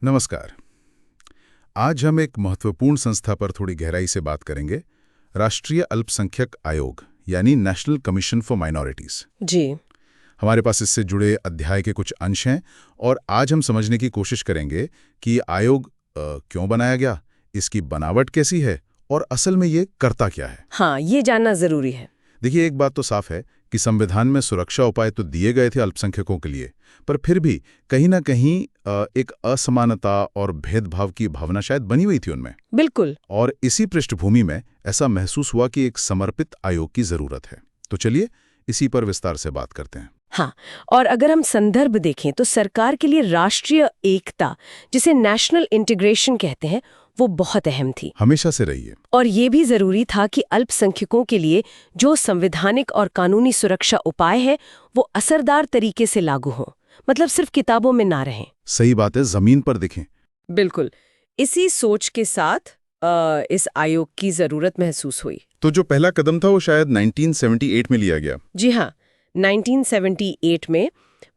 नमस्कार। आज हम एक महत्वपूर्ण संस्था पर थोड़ी गहराई से बात करेंगे, राष्ट्रीय अल्पसंख्यक आयोग यानी नेशनल कमीशन फॉर माइनॉरिटीज। जी। हमारे पास इससे जुड़े अध्याय के कुछ अंश हैं और आज हम समझने की कोशिश करेंगे कि ये आयोग क्यों बनाया गया, इसकी बनावट कैसी है और असल में ये करता क्या है। हाँ, ये जानना जरूरी है। देखिए, एक बात तो साफ है कि संविधान में सुरक्षा उपाय तो दिए गए थे अल्पसंख्यकों के लिए, पर फिर भी कहीं ना कहीं एक असमानता और भेदभाव की भावना शायद बनी हुई थी उनमें। बिल्कुल। और इसी पृष्ठभूमि में ऐसा महसूस हुआ कि एक समर्पित आयोग की जरूरत है। तो चलिए इसी पर विस्तार से बात करते हैं। हाँ, और अगर हम संदर्भ देखें तो सरकार के लिए राष्ट्रीय एकता, जिसे नेशनल इंटीग्रेशन कहते हैं, वो बहुत अहम थी। हमेशा से रही है। और ये भी जरूरी था कि अल्पसंख्यकों के लिए जो संवैधानिक और कानूनी सुरक्षा उपाय है वो असरदार तरीके से लागू हों, मतलब सिर्फ किताबों में ना रहें। सही बात है, जमीन पर दिखें। बिल्कुल। इसी सोच के साथ इस आयोग की जरूरत महसूस हुई। तो जो पहला कदम था वो शायद 1978 में लिया गया। जी हाँ, 1978 में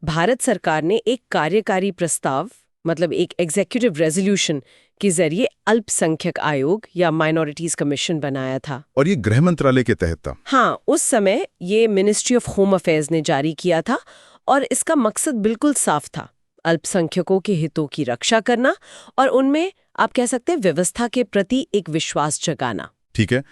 भारत सरकार ने एक कार्यकारी प्रस्ताव, मतलब एक एग्जीक्यूटिव रेजोल्यूशन के जरिए अल्पसंख्यक आयोग या माइनॉरिटीज कमीशन बनाया था। और ये गृह मंत्रालय के तहत था। हाँ, उस समय ये मिनिस्ट्री ऑफ होम अफेयर्स ने जारी किया था और इसका मकसद बिल्कुल साफ था, अल्पसंख्यकों के हितों की रक्षा करना और उनमें आप कह सकते हैं व्यवस्था के प्रति एक विश्वास जगाना। ठीक है,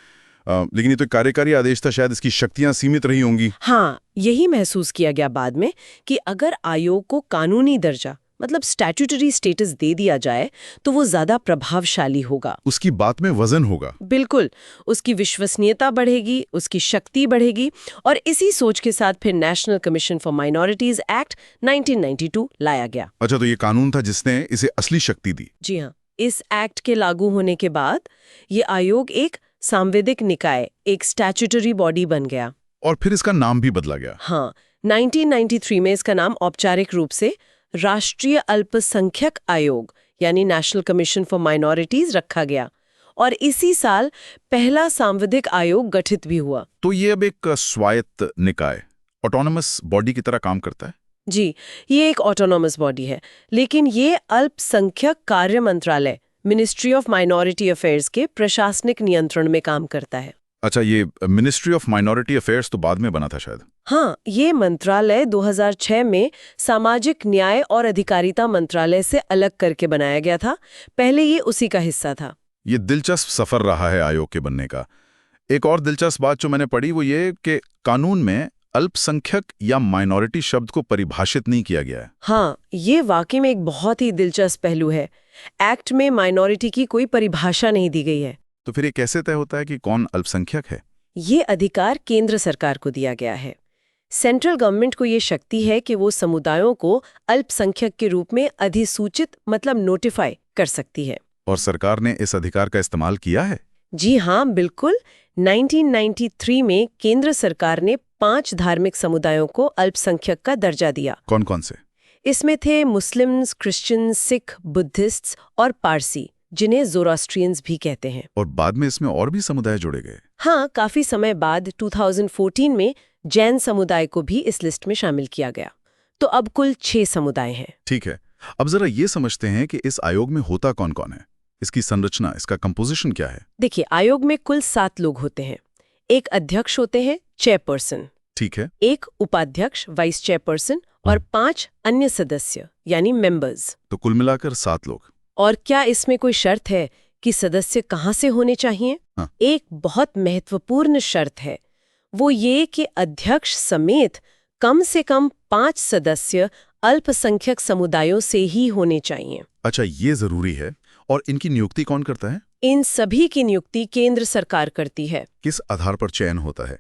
लेकिन ये तो कार्यकारी आदेश था, शायद इसकी शक्तियां सीमित रही होंगी। हाँ, यही महसूस किया गया बाद में कि अगर आयोग को कानूनी दर्जा, मतलब स्टैट्यूटरी स्टेटस दे दिया जाए तो वो ज्यादा प्रभावशाली होगा। उसकी बात में वजन होगा। बिल्कुल, उसकी विश्वसनीयता बढ़ेगी, उसकी शक्ति बढ़ेगी। और इसी सोच के साथ फिर national commission for minorities act 1992 लाया गया। अच्छा, तो ये कानून था जिसने इसे असली शक्ति दी। जी हाँ, इस एक्ट के लागू होने के बाद ये आयोग एक सांविधिक निकाय, एक स्टैट्यूटरी बॉडी बन गया। और फिर इसका नाम भी बदला गया। हाँ, 1993 में इसका नाम औपचारिक रूप से राष्ट्रीय अल्पसंख्यक आयोग यानी नेशनल कमीशन फॉर माइनॉरिटीज रखा गया और इसी साल पहला सांविधिक आयोग गठित भी हुआ। तो ये अब एक स्वायत्त निकाय, ऑटोनमस बॉडी की तरह काम करता है। जी, ये एक ऑटोनॉमस बॉडी है, लेकिन ये अल्पसंख्यक कार्य मंत्रालय, मिनिस्ट्री ऑफ माइनॉरिटी अफेयर्स के प्रशासनिक नियंत्रण में काम करता है। अच्छा, ये मिनिस्ट्री ऑफ माइनॉरिटी अफेयर्स तो बाद में बना था शायद। हाँ, ये मंत्रालय 2006 में सामाजिक न्याय और अधिकारिता मंत्रालय से अलग करके बनाया गया था। पहले ये उसी का हिस्सा था। ये दिलचस्प सफर रहा है आयोग के बनने का। एक और दिलचस्प बात जो मैंने पढ़ी वो ये कि कानून में अल्पसंख्यक या माइनॉरिटी शब्द को परिभाषित नहीं किया गया है। हाँ, ये वाकई में एक बहुत ही दिलचस्प पहलू है। एक्ट में माइनॉरिटी की कोई परिभाषा नहीं दी गई है। तो फिर ये कैसे तय होता है कि कौन अल्पसंख्यक है? ये अधिकार केंद्र सरकार को दिया गया है। सेंट्रल गवर्नमेंट को ये शक्ति है कि वो समुदायों को अल्पसंख्यक के रूप में अधिसूचित, मतलब नोटिफाई कर सकती है। और सरकार ने इस अधिकार का इस्तेमाल किया है? जी हाँ, बिल्कुल। 1993 में केंद्र सरकार ने 5 धार्मिक समुदायों को अल्पसंख्यक का दर्जा दिया। कौन कौन से? इसमें थे मुस्लिम्स, क्रिश्चियन, सिख, बुद्धिस्ट और पारसी, जिन्हें ज़ोरास्ट्रियंस भी कहते हैं। और बाद में इसमें और भी समुदाय जोड़े गए? हाँ, काफी समय बाद 2014 में जैन समुदाय को भी इस लिस्ट में शामिल किया गया। तो अब कुल 6 समुदाय हैं। ठीक है, अब जरा ये समझते हैं कि इस आयोग में होता कौन कौन है, इसकी संरचना, इसका कंपोजिशन क्या है? देखिए, आयोग में कुल 7 लोग होते हैं। एक अध्यक्ष होते हैं, चेयरपर्सन। ठीक है। एक उपाध्यक्ष, वाइस चेयरपर्सन और 5 अन्य सदस्य यानी मेंबर्स। तो कुल मिलाकर 7 लोग। और क्या इसमें कोई शर्त है कि सदस्य कहाँ से होने चाहिए? हाँ। एक बहुत महत्वपूर्ण शर्त है, वो ये कि अध्यक्ष समेत कम से कम 5 सदस्य अल्पसंख्यक समुदायों से ही होने चाहिए। अच्छा, ये जरूरी है। और इनकी नियुक्ति कौन करता है? इन सभी की नियुक्ति केंद्र सरकार करती है। किस आधार पर चयन होता है?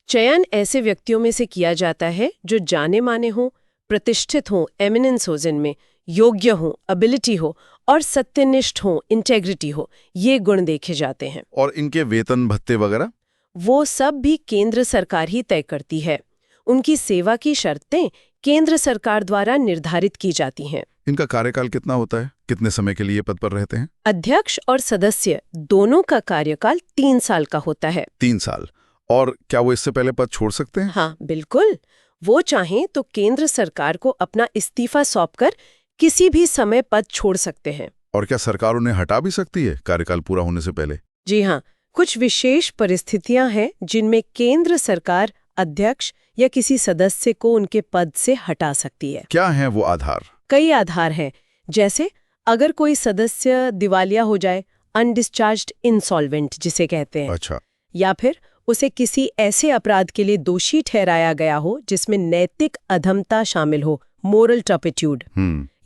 चयन ऐसे व्यक्तियों में से किया जाता है जो जाने माने हों, प्रतिष्ठित हों, एमिनेंस हो, जिनमें योग्य हों, एबिलिटी हो और सत्यनिष्ठ हों, इंटेग्रिटी हो। ये गुण देखे जाते हैं। और इनके वेतन भत्ते वगैरह? वो सब भी केंद्र सरकार ही तय करती है। उनकी सेवा की शर्तें केंद्र सरकार द्वारा निर्धारित की जाती हैं। इनका कार्यकाल कितना होता है? कितने समय के लिए पद पर रहते हैं? अध्यक्ष और सदस्य दोनों का कार्यकाल 3 साल का होता है। 3 साल। और क्या वो इससे पहले पद छोड़ सकते हैं? हाँ, बिल्कुल। वो चाहें तो केंद्र सरकार को अपना इस्तीफा सौंपकर किसी भी समय पद छोड़ सकते हैं। और क्या सरकार उन्हें हटा भी सकती है कार्यकाल पूरा होने से पहले? जी हाँ, कुछ विशेष परिस्थितियां हैं जिनमें केंद्र सरकार अध्यक्ष या किसी सदस्य को उनके पद से हटा सकती है। क्या है वो आधार? कई आधार हैं, जैसे अगर कोई सदस्य दिवालिया हो जाए, अनडिस्चार्ज्ड इंसॉल्वेंट जिसे कहते हैं, अच्छा। या फिर उसे किसी ऐसे अपराध के लिए दोषी ठहराया गया हो जिसमें नैतिक अधमता शामिल हो, मोरल टर्पिट्यूड,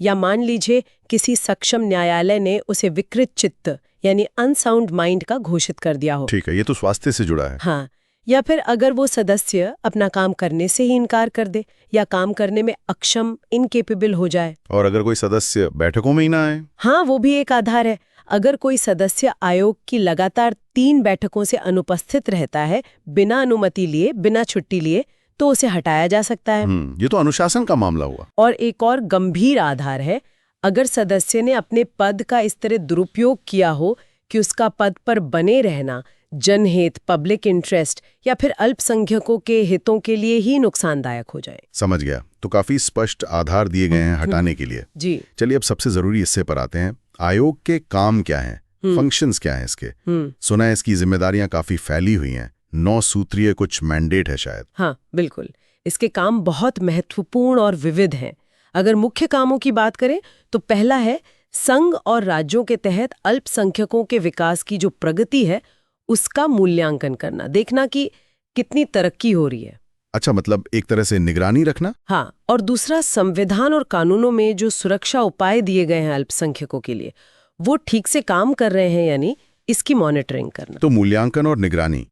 या मान लीजिए किसी सक्षम न्यायालय ने उसे विकृत चित्त यानी अनसाउंड माइंड का घोषित कर दिया हो। ठीक है, ये तो स्वास्थ्य से जुड़ा है। हाँ, या फिर अगर वो सदस्य अपना काम करने से ही इनकार कर दे या काम करने में अक्षम, इनकेपेबल हो जाए। और अगर कोई सदस्य बैठकों में ही ना आए? हाँ, वो भी एक आधार है। अगर कोई सदस्य आयोग की लगातार 3 बैठकों से अनुपस्थित रहता है, बिना अनुमति लिए, बिना छुट्टी लिए, तो उसे हटाया जा सकता है। ये तो अनुशासन का मामला हुआ। और एक और गंभीर आधार है, अगर सदस्य ने अपने पद का इस तरह दुरुपयोग किया हो कि उसका पद पर बने रहना जनहित, पब्लिक इंटरेस्ट या फिर अल्पसंख्यकों के हितों के लिए ही नुकसानदायक हो जाए। समझ गया। तो काफी स्पष्ट आधार दिए गए हैं हटाने के लिए। जी। चलिए अब सबसे जरूरी हिस्से पर आते हैं। आयोग के काम क्या हैं? फंक्शंस क्या हैं इसके? सुना है इसकी जिम्मेदारियां काफी फैली हुई हैं। 9 सूत्रीय कुछ मैंडेट है शायद। हाँ, बिल्कुल। इसके काम बहुत महत्वपूर्ण और विविध हैं। अगर मुख्य कामों की बात करें तो पहला है संघ और राज्यों के तहत अल्पसंख्यकों के विकास की जो प्रगति है उसका मूल्यांकन करना, देखना कि कितनी तरक्की हो रही है। अच्छा, मतलब एक तरह से निगरानी रखना। हाँ, और दूसरा संविधान और कानूनों में जो सुरक्षा उपाय दिए गए हैं अल्पसंख्यकों के लिए, वो ठीक से काम कर रहे हैं यानी इसकी मॉनिटरिंग करना। तो मूल्यांकन और निगरानी।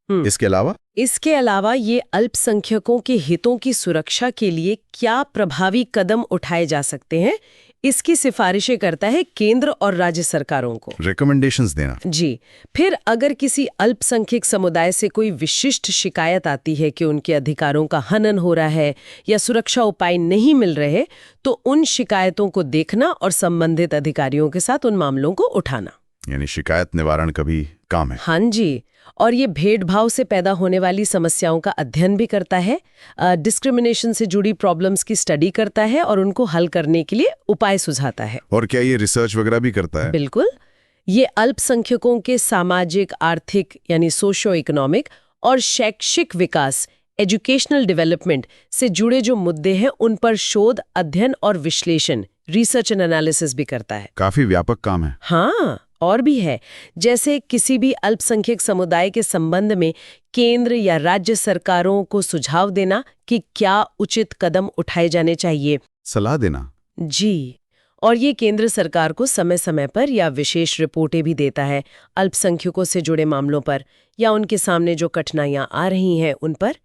इसके अलावा ये अल्पसंख्यकों के हितों की सुरक्षा के लिए क्या प्रभावी कदम उठाए जा सकते हैं, इसकी सिफारिशें करता है केंद्र और राज्य सरकारों को। रिकमेंडेशंस देना। जी। फिर अगर किसी अल्पसंख्यक समुदाय से कोई विशिष्ट शिकायत आती है कि उनके अधिकारों का हनन हो रहा है या सुरक्षा उपाय नहीं मिल रहे, तो उन शिकायतों को देखना और संबंधित अधिकारियों के साथ उन मामलों को उठाना। यानी शिकायत निवारण का भी काम है। हाँ जी। और ये भेदभाव से पैदा होने वाली समस्याओं का अध्ययन भी करता है, डिस्क्रिमिनेशन से जुड़ी प्रॉब्लम्स की स्टडी करता है और उनको हल करने के लिए उपाय सुझाता है। और क्या ये रिसर्च वगैरह भी करता है? बिल्कुल। ये अल्पसंख्यकों के सामाजिक, आर्थिक यानी सोशो इकोनॉमिक और शैक्षिक विकास, एजुकेशनल डेवलपमेंट से जुड़े जो मुद्दे हैं उन पर शोध, अध्ययन और विश्लेषण, रिसर्च एंड एनालिसिस भी करता है। काफी व्यापक काम है। हाँ, और भी है। जैसे किसी भी अल्पसंख्यक समुदाय के संबंध में केंद्र या राज्य सरकारों को सुझाव देना कि क्या उचित कदम उठाए जाने चाहिए। सलाह देना। जी। और ये केंद्र सरकार को समय समय पर या विशेष रिपोर्टें भी देता है अल्पसंख्यकों से जुड़े मामलों पर या उनके सामने जो कठिनाइयां आ रही हैं उन पर,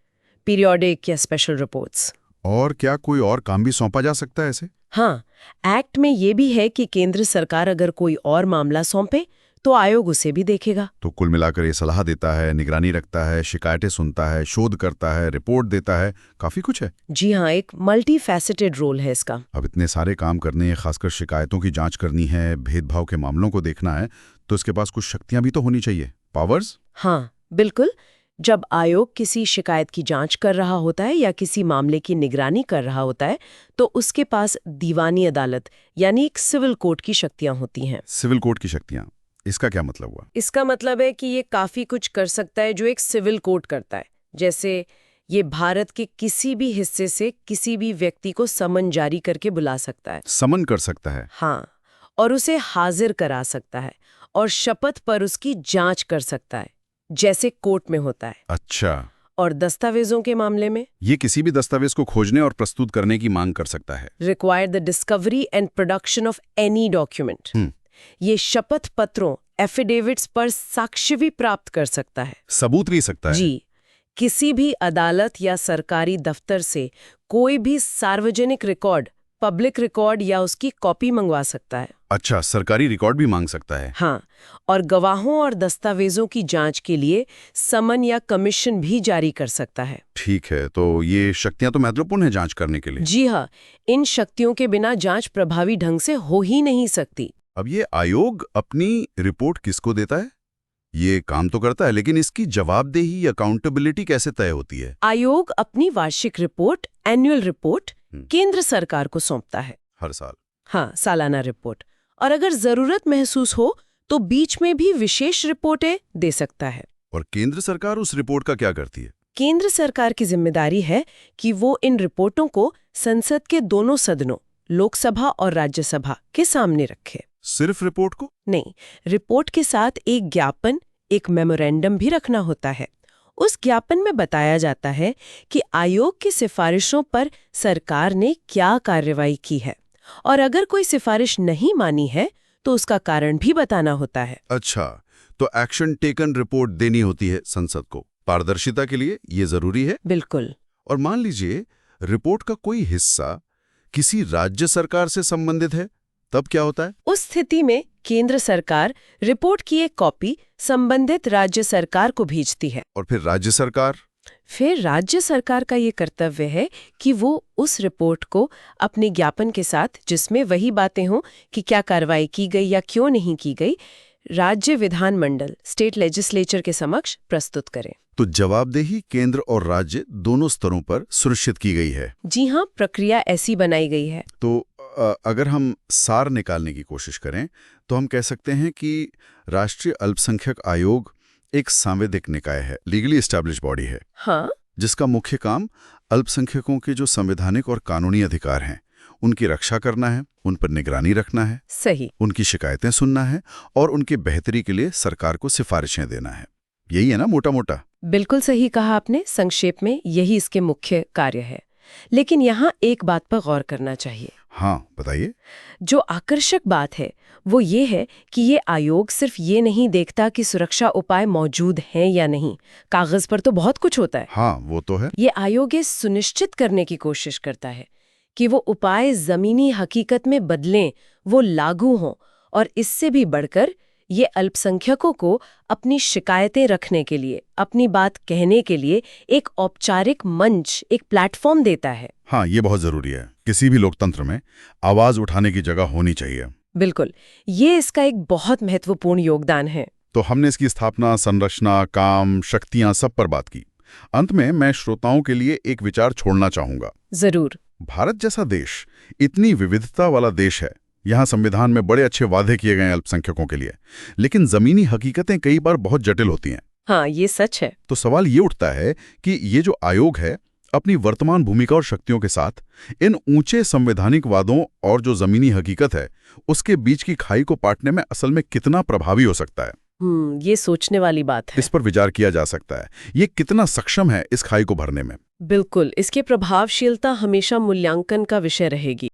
पीरियोडिक या स्पेशल रिपोर्ट्स। और क्या कोई और काम भी सौंपा जा सकता है ऐसे? हाँ, एक्ट में ये भी है कि केंद्र सरकार अगर कोई और मामला सौंपे तो आयोग उसे भी देखेगा। तो कुल मिलाकर ये सलाह देता है, निगरानी रखता है, शिकायतें सुनता है, शोध करता है, रिपोर्ट देता है, काफी कुछ है। जी हाँ, एक मल्टी फैसेटेड रोल है इसका। अब इतने सारे काम करने हैं, खासकर शिकायतों की जांच करनी है, भेदभाव के मामलों को देखना है, तो इसके पास कुछ शक्तियां भी तो होनी चाहिए, पावर्स। हाँ, बिल्कुल। जब आयोग किसी शिकायत की जांच कर रहा होता है या किसी मामले की निगरानी कर रहा होता है तो उसके पास दीवानी अदालत यानी एक सिविल कोर्ट की शक्तियां होती हैं। सिविल कोर्ट की शक्तियां, इसका क्या मतलब हुआ? इसका मतलब है कि ये काफी कुछ कर सकता है जो एक सिविल कोर्ट करता है। जैसे ये भारत के किसी भी हिस्से से किसी भी व्यक्ति को समन जारी करके बुला सकता है। समन कर सकता है? हाँ, और उसे हाजिर करा सकता है और शपथ पर उसकी जांच कर सकता है, जैसे कोर्ट में होता है। अच्छा। और दस्तावेजों के मामले में ये किसी भी दस्तावेज को खोजने और प्रस्तुत करने की मांग कर सकता है। Require the discovery and production of any document. ये शपथ पत्रों, एफिडेविट्स पर साक्ष्य भी प्राप्त कर सकता है, सबूत भी सकता है। जी। किसी भी अदालत या सरकारी दफ्तर से कोई भी सार्वजनिक रिकॉर्ड, पब्लिक रिकॉर्ड या उसकी कॉपी मंगवा सकता है। अच्छा, सरकारी रिकॉर्ड भी मांग सकता है। हाँ, और गवाहों और दस्तावेजों की जांच के लिए समन या कमीशन भी जारी कर सकता है। ठीक है, तो ये शक्तियां तो महत्वपूर्ण है जांच करने के लिए। जी हाँ, इन शक्तियों के बिना जांच प्रभावी ढंग से हो ही नहीं सकती। अब ये आयोग अपनी रिपोर्ट किसको देता है? ये काम तो करता है, लेकिन इसकी जवाबदेही, अकाउंटेबिलिटी कैसे तय होती है? आयोग अपनी वार्षिक रिपोर्ट, एनुअल रिपोर्ट केंद्र सरकार को सौंपता है हर साल। हाँ, सालाना रिपोर्ट। और अगर जरूरत महसूस हो तो बीच में भी विशेष रिपोर्टें दे सकता है। और केंद्र सरकार उस रिपोर्ट का क्या करती है? केंद्र सरकार की जिम्मेदारी है कि वो इन रिपोर्टों को संसद के दोनों सदनों, लोकसभा और राज्यसभा के सामने रखे। सिर्फ रिपोर्ट को? नहीं, रिपोर्ट के साथ एक ज्ञापन, एक मेमोरेंडम भी रखना होता है। उस ज्ञापन में बताया जाता है कि आयोग की सिफारिशों पर सरकार ने क्या कार्रवाई की है, और अगर कोई सिफारिश नहीं मानी है तो उसका कारण भी बताना होता है। अच्छा, तो एक्शन टेकन रिपोर्ट देनी होती है संसद को। पारदर्शिता के लिए ये जरूरी है। बिल्कुल। और मान लीजिए रिपोर्ट का कोई हिस्सा किसी राज्य सरकार से संबंधित है, तब क्या होता है? उस स्थिति में केंद्र सरकार रिपोर्ट की एक कॉपी संबंधित राज्य सरकार को भेजती है। और फिर राज्य सरकार? फिर राज्य सरकार का ये कर्तव्य है कि वो उस रिपोर्ट को अपने ज्ञापन के साथ, जिसमें वही बातें हों कि क्या कार्रवाई की गई या क्यों नहीं की गई, राज्य विधानमंडल, स्टेट लेजिस्लेचर के समक्ष प्रस्तुत करें। तो जवाबदेही केंद्र और राज्य दोनों स्तरों पर सुनिश्चित की गई है। जी हाँ, प्रक्रिया ऐसी बनाई गई है। तो अगर हम सार निकालने की कोशिश करें तो हम कह सकते हैं कि राष्ट्रीय अल्पसंख्यक आयोग एक सांविधिक निकाय है, लीगली एस्टैब्लिश बॉडी है। हाँ, जिसका मुख्य काम अल्पसंख्यकों के जो संवैधानिक और कानूनी अधिकार हैं उनकी रक्षा करना है, उन पर निगरानी रखना है, सही, उनकी शिकायतें सुनना है और उनके बेहतरी के लिए सरकार को सिफारिशें देना है। यही है ना मोटा मोटा? बिल्कुल सही कहा आपने। संक्षेप में यही इसके मुख्य कार्य है। लेकिन यहाँ एक बात पर गौर करना चाहिए। हाँ, बताइए। जो आकर्षक बात है वो ये है कि ये आयोग सिर्फ ये नहीं देखता कि सुरक्षा उपाय मौजूद हैं या नहीं। कागज पर तो बहुत कुछ होता है। हाँ, वो तो है। ये आयोग ये सुनिश्चित करने की कोशिश करता है कि वो उपाय जमीनी हकीकत में बदलें, वो लागू हों, और इससे भी बढ़कर ये अल्पसंख्यकों को अपनी शिकायतें रखने के लिए, अपनी बात कहने के लिए एक औपचारिक मंच, एक प्लेटफॉर्म देता है। हाँ, ये बहुत जरूरी है। किसी भी लोकतंत्र में आवाज उठाने की जगह होनी चाहिए। बिल्कुल, ये इसका एक बहुत महत्वपूर्ण योगदान है। तो हमने इसकी स्थापना, संरचना, काम, शक्तियां सब पर बात की। अंत में मैं श्रोताओं के लिए एक विचार छोड़ना चाहूंगा। जरूर। भारत जैसा देश, इतनी विविधता वाला देश है, यहाँ संविधान में बड़े अच्छे वादे किए गए हैं अल्पसंख्यकों के लिए, लेकिन जमीनी हकीकतें कई बार बहुत जटिल होती हैं। हाँ, ये सच है। तो सवाल ये उठता है कि ये जो आयोग है अपनी वर्तमान भूमिका और शक्तियों के साथ इन ऊंचे संवैधानिक वादों और जो जमीनी हकीकत है उसके बीच की खाई को पाटने में असल में कितना प्रभावी हो सकता है। ये सोचने वाली बात है। इस पर विचार किया जा सकता है। ये कितना सक्षम है इस खाई को भरने में। बिल्कुल, इसकी प्रभावशीलता हमेशा मूल्यांकन का विषय रहेगी।